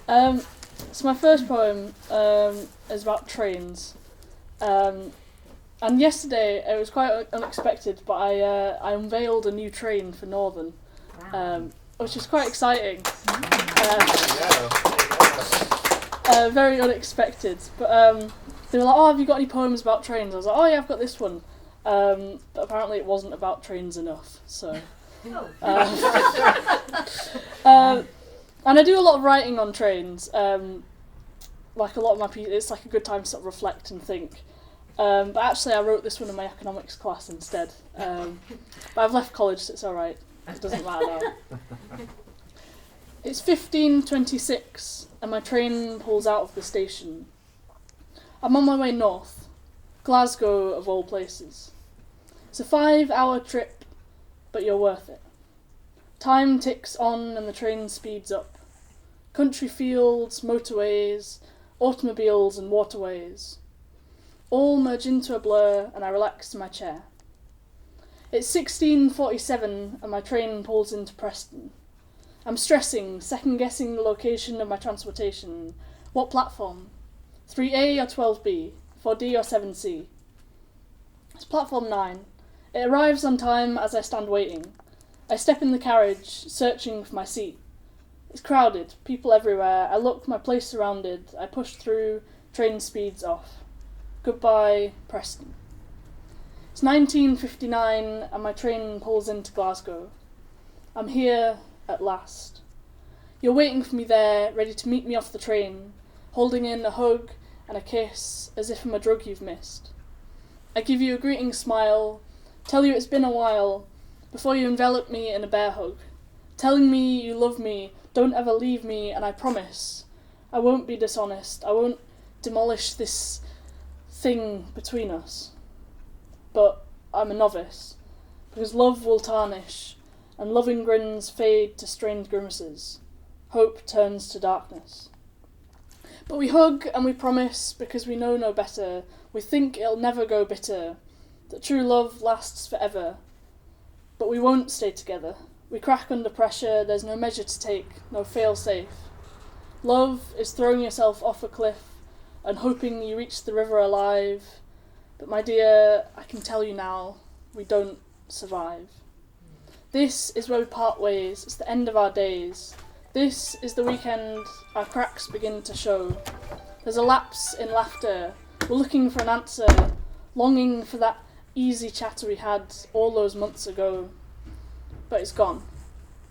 So my first poem is about trains. And yesterday it was quite unexpected, but I unveiled a new train for Northern, which was quite exciting. Very unexpected, but they were like, "Oh, have you got any poems about trains?" I was like, "Oh yeah, I've got this one," but apparently it wasn't about trains enough. So, and I do a lot of writing on trains. Like a lot of my pieces, it's like a good time to sort of reflect and think. But actually I wrote this one in my economics class instead. But I've left college, so it's alright. It doesn't matter now. It's 15:26 and my train pulls out of the station. I'm on my way north, Glasgow of all places. It's a 5-hour trip, but you're worth it. Time ticks on and the train speeds up. Country fields, motorways, automobiles and waterways. All merge into a blur and I relax in my chair. It's 16:47 and my train pulls into Preston. I'm stressing, second-guessing the location of my transportation. What platform? 3A or 12B? 4D or 7C? It's platform 9. It arrives on time as I stand waiting. I step in the carriage, searching for my seat. It's crowded, people everywhere. I look, my place surrounded. I push through, train speeds off. Goodbye, Preston. It's 19:59 and my train pulls into Glasgow. I'm here at last. You're waiting for me there, ready to meet me off the train, holding in a hug and a kiss as if I'm a drug you've missed. I give you a greeting smile, tell you it's been a while, before you envelop me in a bear hug, telling me you love me, don't ever leave me, and I promise I won't be dishonest, I won't demolish this thing between us. But I'm a novice, because love will tarnish, and loving grins fade to strained grimaces. Hope turns to darkness. But we hug and we promise because we know no better. We think it'll never go bitter, that true love lasts forever. But we won't stay together. We crack under pressure, there's no measure to take, no fail-safe. Love is throwing yourself off a cliff and hoping you reach the river alive. But my dear, I can tell you now, we don't survive. This is where we part ways, it's the end of our days. This is the weekend our cracks begin to show. There's a lapse in laughter, we're looking for an answer, longing for that easy chatter we had all those months ago. But it's gone.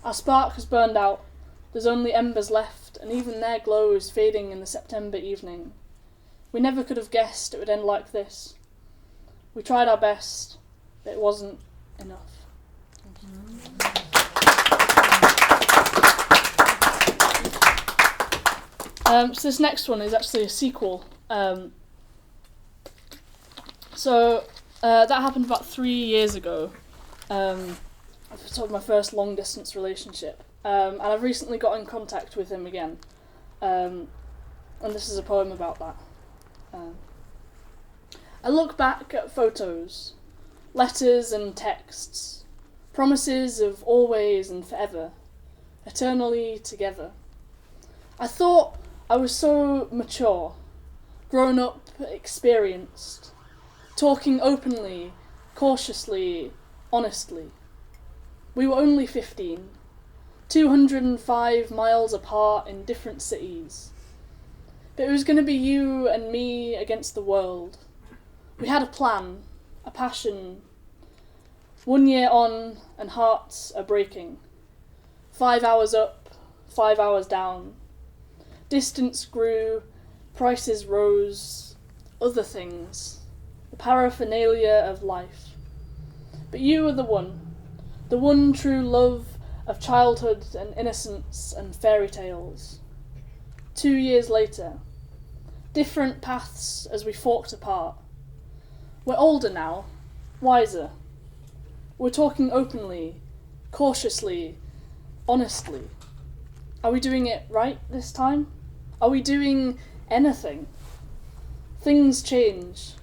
Our spark has burned out, there's only embers left, and even their glow is fading in the September evening. We never could have guessed it would end like this. We tried our best, but it wasn't enough. So this next one is actually a sequel. That happened about 3 years ago. Sort of my first long distance relationship. And I've recently got in contact with him again. And this is a poem about that. I look back at photos, letters and texts, promises of always and forever, eternally together. I thought I was so mature, grown up, experienced, talking openly, cautiously, honestly. We were only 15, 205 miles apart in different cities. But it was going to be you and me against the world. We had a plan, a passion. 1 year on and hearts are breaking. 5 hours up, 5 hours down. Distance grew, prices rose, other things, the paraphernalia of life. But you were the one true love of childhood and innocence and fairy tales. 2 years later, different paths as we forked apart. We're older now, wiser. We're talking openly, cautiously, honestly. Are we doing it right this time? Are we doing anything? Things change,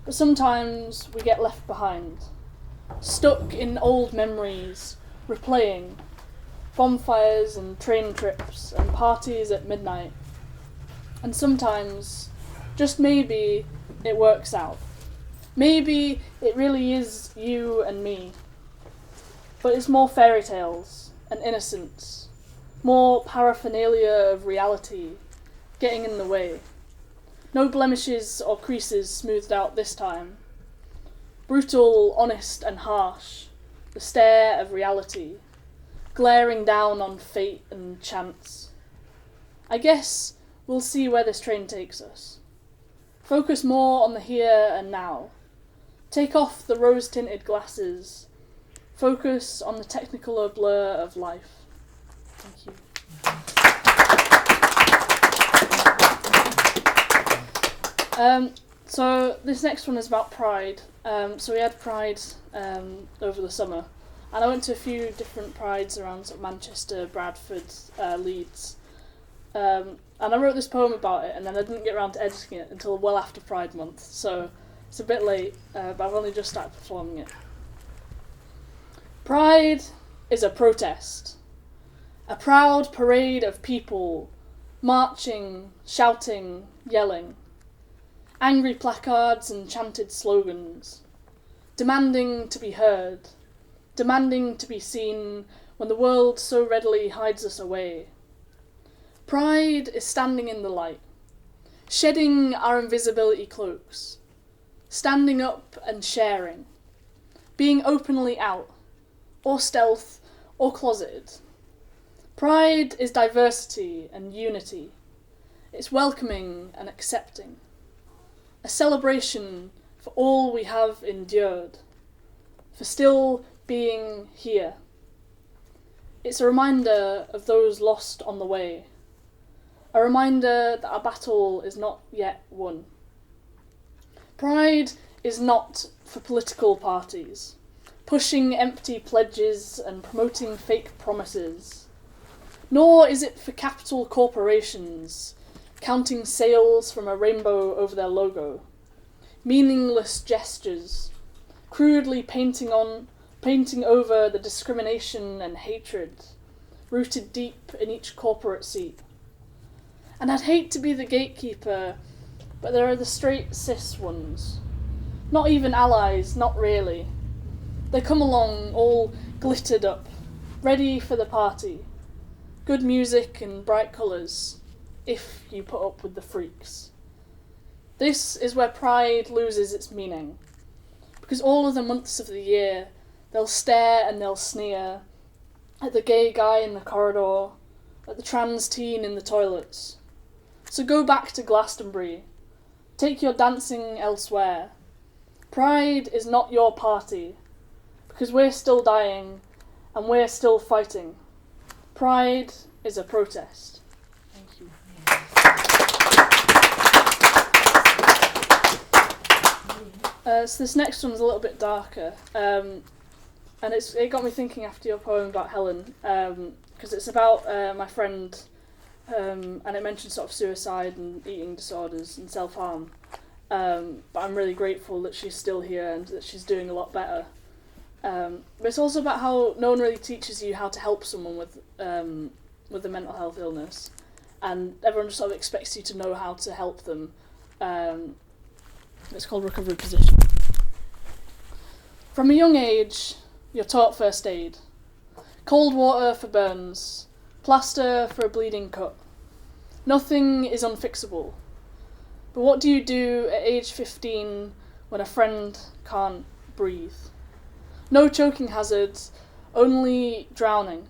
but sometimes we get left behind, stuck in old memories, replaying. bonfires and train trips and parties at midnight. And sometimes, just maybe, it works out. Maybe it really is you and me. But it's more fairy tales and innocence, more paraphernalia of reality getting in the way. No blemishes or creases smoothed out this time. Brutal, honest and harsh, the stare of reality, glaring down on fate and chance. I guess we'll see where this train takes us. Focus more on the here and now. Take off the rose-tinted glasses. Focus on the technicolor blur of life. Thank you. So this next one is about Pride. So we had Pride over the summer, and I went to a few different Prides around sort of Manchester, Bradford, Leeds. And I wrote this poem about it, and then I didn't get around to editing it until well after Pride month, so it's a bit late, but I've only just started performing it. Pride is a protest, a proud parade of people, marching, shouting, yelling, angry placards and chanted slogans, demanding to be heard, demanding to be seen when the world so readily hides us away. Pride is standing in the light, shedding our invisibility cloaks, standing up and sharing, being openly out, or stealth, or closeted. Pride is diversity and unity. It's welcoming and accepting. A celebration for all we have endured, for still being here. It's a reminder of those lost on the way. A reminder that our battle is not yet won. Pride is not for political parties, pushing empty pledges and promoting fake promises. Nor is it for capital corporations, counting sales from a rainbow over their logo. Meaningless gestures, crudely painting over the discrimination and hatred, rooted deep in each corporate seat. And I'd hate to be the gatekeeper, but there are the straight cis ones. Not even allies, not really. They come along all glittered up, ready for the party. Good music and bright colours, if you put up with the freaks. This is where Pride loses its meaning, because all of the months of the year they'll stare and they'll sneer at the gay guy in the corridor, at the trans teen in the toilets. So go back to Glastonbury. Take your dancing elsewhere. Pride is not your party, because we're still dying and we're still fighting. Pride is a protest. Thank you. So this next one's a little bit darker, and it got me thinking after your poem about Helen, because it's about my friend, and it mentions sort of suicide and eating disorders and self-harm. But I'm really grateful that she's still here and that she's doing a lot better. But it's also about how no one really teaches you how to help someone with a mental health illness, and everyone just sort of expects you to know how to help them. It's called recovery position. From a young age, you're taught first aid. Cold water for burns, plaster for a bleeding cut. Nothing is unfixable. But what do you do at age 15 when a friend can't breathe? No choking hazards, only drowning,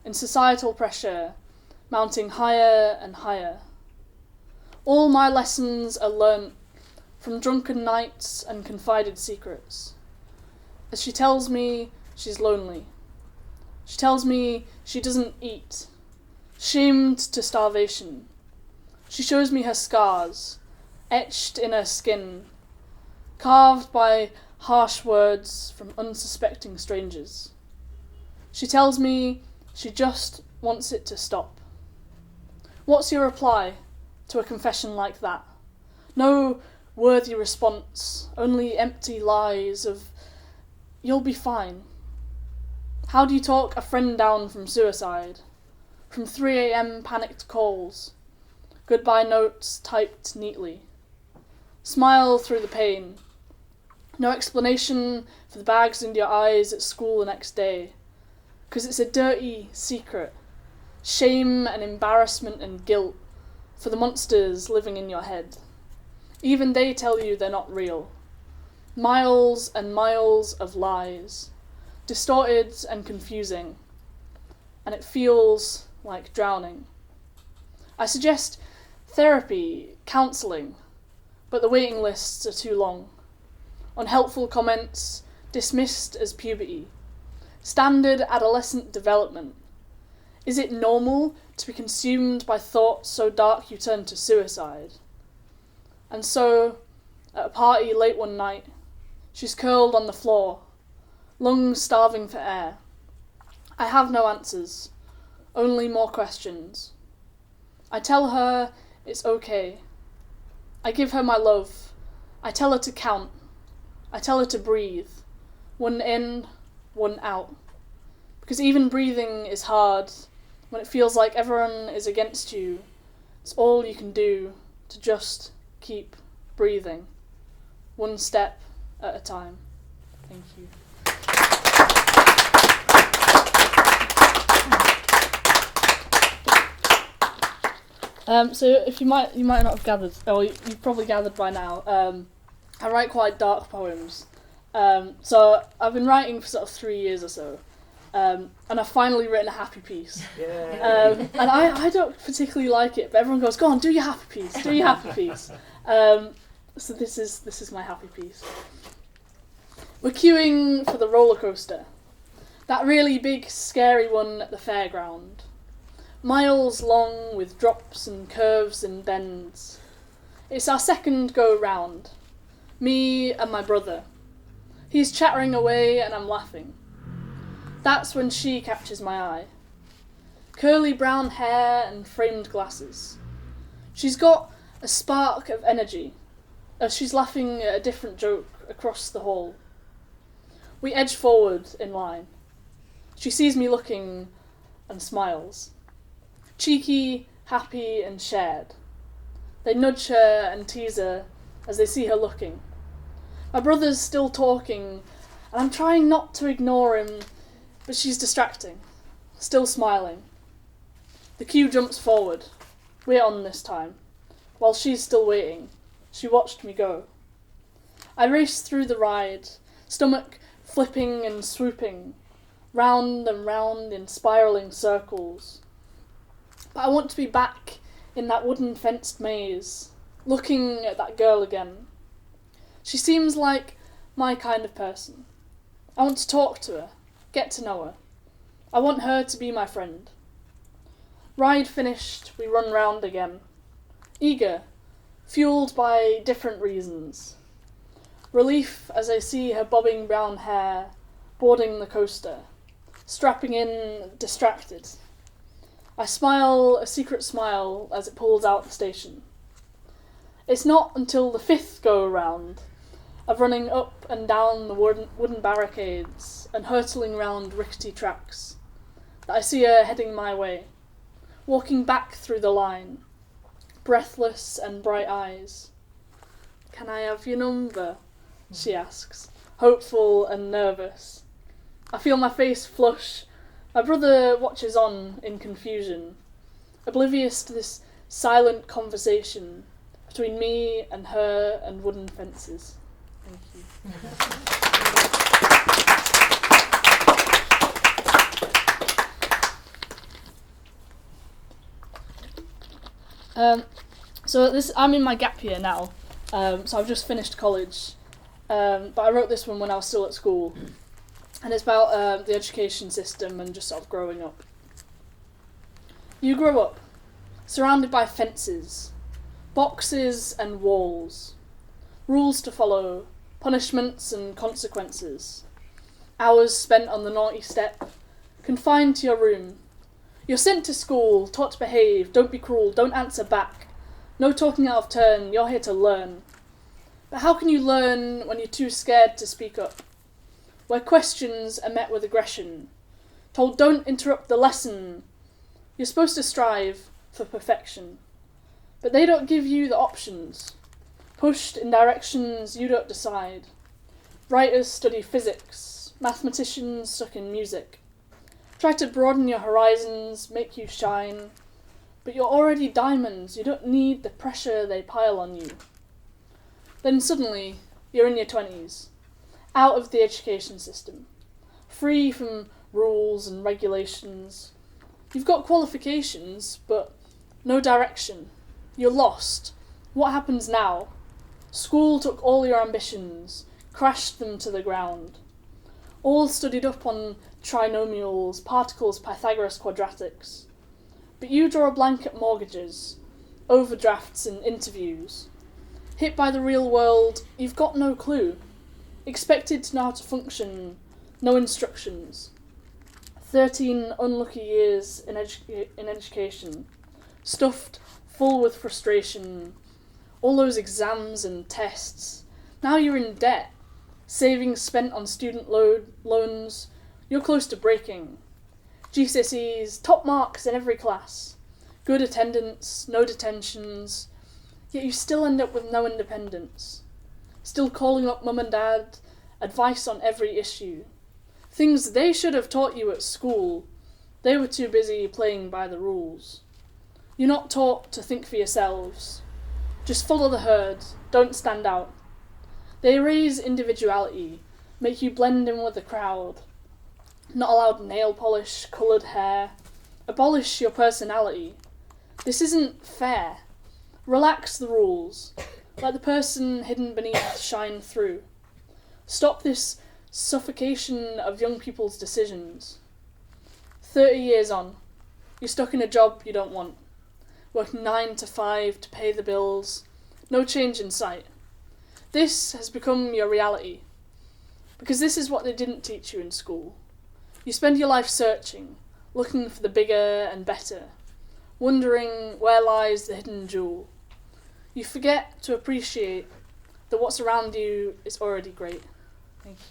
in societal pressure, mounting higher and higher. All my lessons are learnt from drunken nights and confided secrets. As she tells me she's lonely. She tells me she doesn't eat, shamed to starvation. She shows me her scars, etched in her skin, carved by harsh words from unsuspecting strangers. She tells me she just wants it to stop. What's your reply to a confession like that? No worthy response, only empty lies of, "You'll be fine." How do you talk a friend down from suicide? From 3 a.m. panicked calls, goodbye notes typed neatly. Smile through the pain. No explanation for the bags under your eyes at school the next day, 'cause it's a dirty secret. Shame and embarrassment and guilt for the monsters living in your head. Even they tell you they're not real. Miles and miles of lies, distorted and confusing, and it feels like drowning. I suggest therapy, counselling, but the waiting lists are too long. Unhelpful comments dismissed as puberty. Standard adolescent development. Is it normal to be consumed by thoughts so dark you turn to suicide? And so, at a party late one night, she's curled on the floor, lungs starving for air. I have no answers, only more questions. I tell her it's okay. I give her my love. I tell her to count. I tell her to breathe. One in, one out. Because even breathing is hard when it feels like everyone is against you. It's all you can do to just keep breathing. One step at a time. Thank you. So if you might not have gathered, or you've probably gathered by now, I write quite dark poems. So I've been writing for sort of 3 years or so, and I've finally written a happy piece. And I don't particularly like it, but everyone goes, "Go on, do your happy piece, do your happy piece." So this is my happy piece. We're queuing for the Rollercoaster, that really big, scary one at the fairground. Miles long with drops and curves and bends. It's our second go round. Me and my brother. He's chattering away and I'm laughing. That's when she catches my eye. Curly brown hair and framed glasses. She's got a spark of energy as she's laughing at a different joke across the hall. We edge forward in line. She sees me looking and smiles. Cheeky, happy and shared. They nudge her and tease her as they see her looking. My brother's still talking and I'm trying not to ignore him, but she's distracting, still smiling. The queue jumps forward. We're on this time. While she's still waiting, she watched me go. I race through the ride, stomach flipping and swooping, round and round in spiralling circles. But I want to be back in that wooden fenced maze, looking at that girl again. She seems like my kind of person. I want to talk to her, get to know her. I want her to be my friend. Ride finished, we run round again. Eager, fueled by different reasons. Relief as I see her bobbing brown hair, boarding the coaster, strapping in, distracted. I smile a secret smile as it pulls out the station. It's not until the 5th go-around of running up and down the wooden barricades and hurtling round rickety tracks that I see her heading my way, walking back through the line, breathless and bright eyes. "Can I have your number?" she asks, hopeful and nervous. I feel my face flush. My brother watches on in confusion, oblivious to this silent conversation between me and her and wooden fences. Thank you. I'm in my gap year now, so I've just finished college, but I wrote this one when I was still at school. And it's about the education system and just sort of growing up. You grow up, surrounded by fences, boxes and walls, rules to follow, punishments and consequences, hours spent on the naughty step, confined to your room. You're sent to school, taught to behave, don't be cruel, don't answer back, no talking out of turn, you're here to learn. But how can you learn when you're too scared to speak up? Where questions are met with aggression, told don't interrupt the lesson. You're supposed to strive for perfection, but they don't give you the options. Pushed in directions you don't decide. Writers study physics, mathematicians stuck in music. Try to broaden your horizons, make you shine, but you're already diamonds, you don't need the pressure they pile on you. Then suddenly, you're in your 20s, out of the education system, free from rules and regulations. You've got qualifications, but no direction. You're lost. What happens now? School took all your ambitions, crashed them to the ground. All studied up on trinomials, particles, Pythagoras quadratics. But you draw a blank at mortgages, overdrafts and interviews. Hit by the real world, you've got no clue. Expected to know how to function, no instructions. 13 unlucky years in education, stuffed full with frustration, all those exams and tests. Now you're in debt, savings spent on student loans, you're close to breaking. GCSEs, top marks in every class, good attendance, no detentions, yet you still end up with no independence. Still calling up mum and dad, advice on every issue. Things they should have taught you at school, they were too busy playing by the rules. You're not taught to think for yourselves. Just follow the herd, don't stand out. They erase individuality, make you blend in with the crowd. Not allowed nail polish, coloured hair. Abolish your personality. This isn't fair. Relax the rules. Let the person hidden beneath shine through. Stop this suffocation of young people's decisions. 30 years on, you're stuck in a job you don't want. Working 9 to 5 to pay the bills. No change in sight. This has become your reality. Because this is what they didn't teach you in school. You spend your life searching, looking for the bigger and better, wondering where lies the hidden jewel. You forget to appreciate that what's around you is already great. Thank you.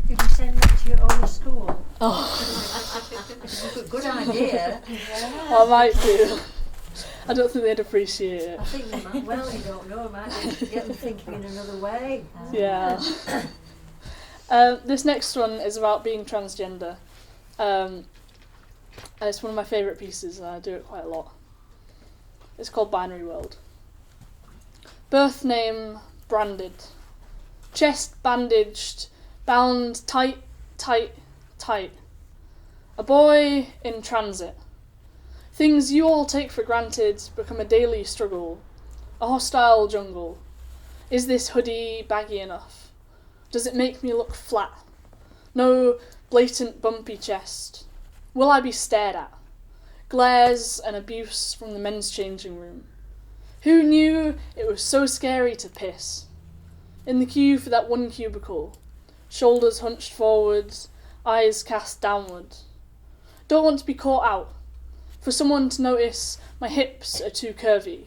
Did you send that to your own school? Oh. Good idea. I might do. I don't think they'd appreciate it. I think you might. Well, you don't know. It might get them thinking in another way. Yeah. This next one is about being transgender. And it's one of my favourite pieces, and I do it quite a lot. It's called Binary World. Birth name, branded. Chest bandaged, bound tight, tight, tight. A boy in transit. Things you all take for granted become a daily struggle, a hostile jungle. Is this hoodie baggy enough? Does it make me look flat? No blatant bumpy chest. Will I be stared at? Glares and abuse from the men's changing room. Who knew it was so scary to piss? In the queue for that one cubicle, shoulders hunched forwards, eyes cast downward. Don't want to be caught out. For someone to notice my hips are too curvy,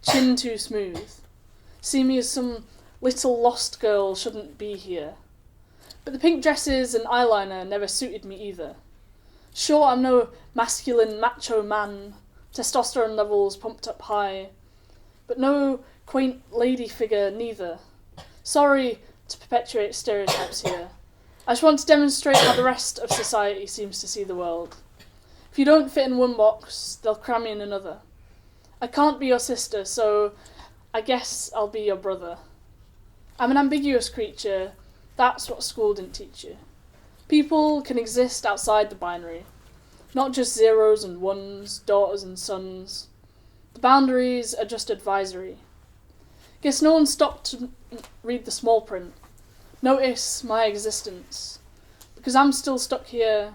chin too smooth. See me as some little lost girl shouldn't be here. But the pink dresses and eyeliner never suited me either. Sure, I'm no masculine macho man, testosterone levels pumped up high, but no quaint lady figure neither. Sorry to perpetuate stereotypes here. I just want to demonstrate how the rest of society seems to see the world. If you don't fit in one box, they'll cram you in another. I can't be your sister, so I guess I'll be your brother. I'm an ambiguous creature. That's what school didn't teach you. People can exist outside the binary, not just zeros and ones, daughters and sons. The boundaries are just advisory. Guess no one stopped to read the small print, notice my existence, because I'm still stuck here,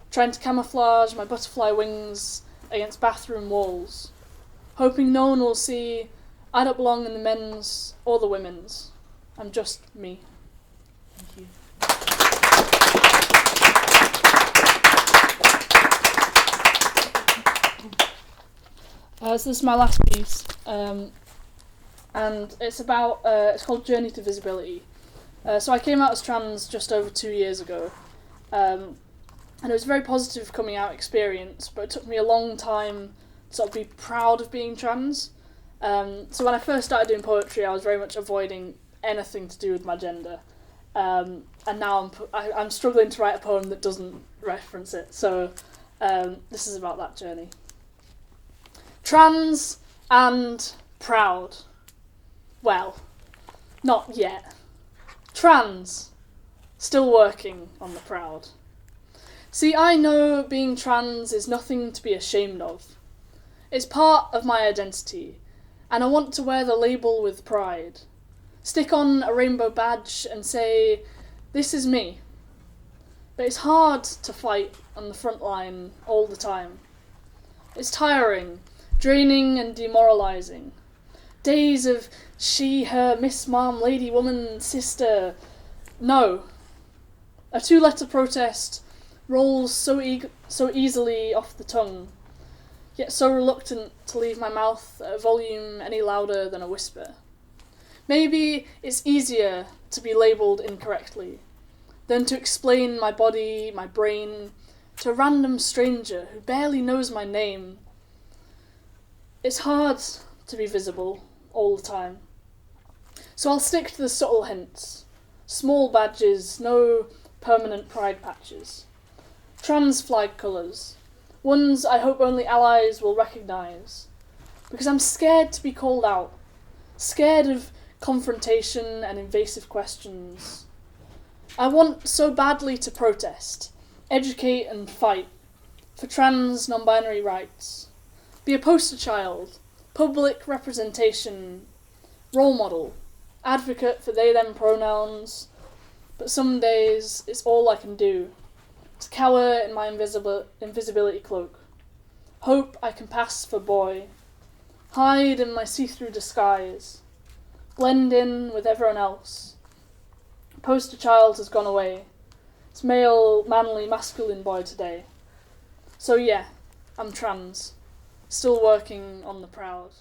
trying to camouflage my butterfly wings against bathroom walls, hoping no one will see I don't belong in the men's or the women's. I'm just me. Thank you. So this is my last piece, and it's about, it's called Journey to Visibility, So I came out as trans just over 2 years ago, and it was a very positive coming out experience, but it took me a long time to sort of be proud of being trans. So when I first started doing poetry, I was very much avoiding anything to do with my gender, and now I'm struggling to write a poem that doesn't reference it, so this is about that journey. Trans and proud. Well, not yet. Trans. Still working on the proud. See, I know being trans is nothing to be ashamed of. It's part of my identity, and I want to wear the label with pride. Stick on a rainbow badge and say, this is me. But it's hard to fight on the front line all the time. It's tiring, draining and demoralising. Days of she, her, miss, mom, lady, woman, sister. No. A 2-letter protest rolls so easily off the tongue, yet so reluctant to leave my mouth at a volume any louder than a whisper. Maybe it's easier to be labelled incorrectly than to explain my body, my brain, to a random stranger who barely knows my name. It's hard to be visible all the time. So I'll stick to the subtle hints. Small badges, no permanent pride patches. Trans flag colours, ones I hope only allies will recognise. Because I'm scared to be called out, scared of confrontation and invasive questions. I want so badly to protest, educate and fight for trans non-binary rights. Be a poster child, public representation, role model, advocate for they them pronouns, but some days it's all I can do, to cower in my invisibility cloak. Hope I can pass for boy, hide in my see-through disguise, blend in with everyone else. Poster child has gone away. It's male, manly, masculine boy today. So yeah, I'm trans. Still working on the proud.